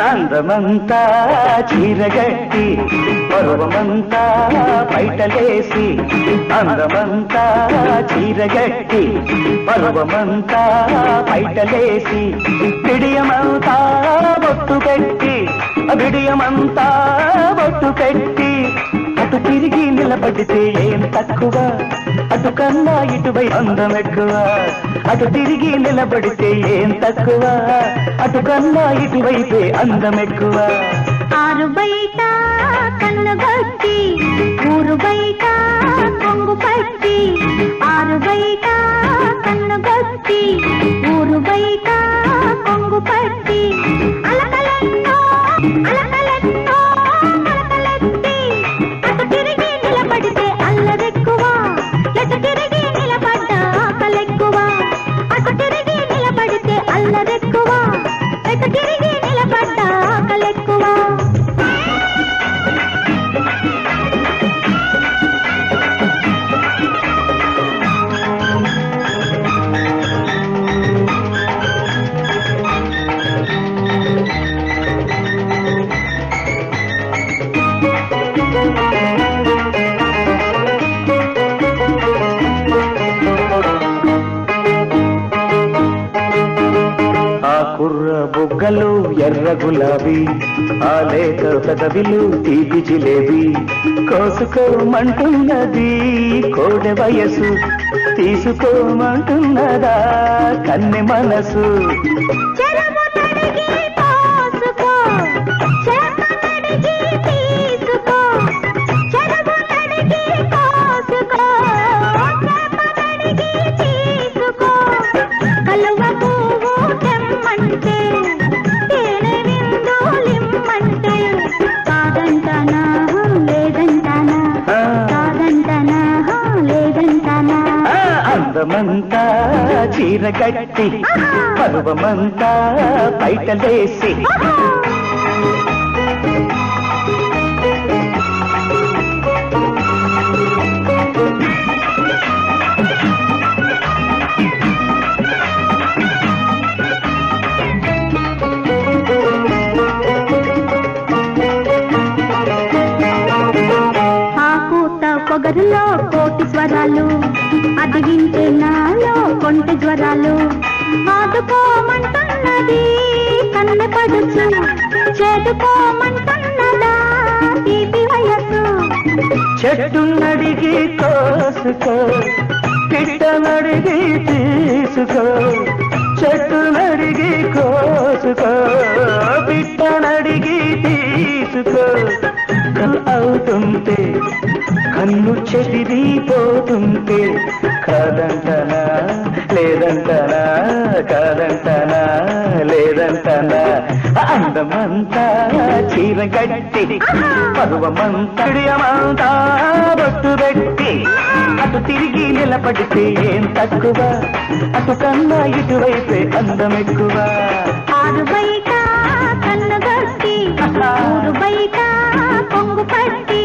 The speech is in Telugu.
అందమంతా చీరగట్టి పరువమంతా బయటలేసి అందమంతా చీరగట్టి పరువమంతా బయటలేసి బిడియమంతా బొట్టు పెట్టి బిడియమంతా బొట్టు పెట్టి అటు తిరిగి నిలబడితే ఏం తక్కువ అటు కన్నా ఇటువై అందం ఎక్కువ అటు తిరిగి నిలబడితే ఏం తక్కువ అటు కన్నా ఇటువైతే అందం ఎక్కువ ఆరు బయట కన్ను గట్టి ఊరు బయట కొంగు పట్టి ఆరు బయట కన్ను గట్టి ఊరు బయట కొంగు పట్టి అలకలెన్నో అలకలెన్నో అలకలెత్తి అటు తిరిగి నిలబడితే అల్లరెక్కువ ఎటు తిరిగి నిలబడ్డ ఆకలెక్కువ అటు తిరిగి నిలబడితే అల్లరెక్కువ ఎటు తిరిగి నిలబడ్డ ఆకలెక్కువ కుర్ర బొగ్గలు ఎర్ర గులాబీ ఆ లేక పెదవిలు తీపి జిలేబీ కోసుకోమంటున్నది కోడె వయసు తీసుకోమంటున్నదా కన్నె మనసు అందమంతా చీరగట్టి పరువమంతా బయటలేసి పొగరులో కోటి స్వరాలు అది వింటే నాలో కొంటి జ్వరాలు ఆదుకోమంటున్నది కన్నె పడుచు చేదుకోమంటున్నదా తీపి వయసు చెట్టునడిగి కోసుకో పిట్టనడిగి తీసుకో చెట్టునడిగి కోసుకో పిట్టనడిగి తీసుకో అవుతుంటే కన్ను చెదిరిపోతుంటే కాదంటనా లేదంటనా కాదంటనా లేదంటనా అందమంతా చీరగట్టి పరువమంతడియమంతా బొట్టు పెట్టి అటు తిరిగి నిలబడితే ఏం తక్కువ అటు కన్నా ఇటువైతే అందం ఎక్కువ ఆరు బయట కన్ను గట్టి ఊరు బయట కొంగు పట్టి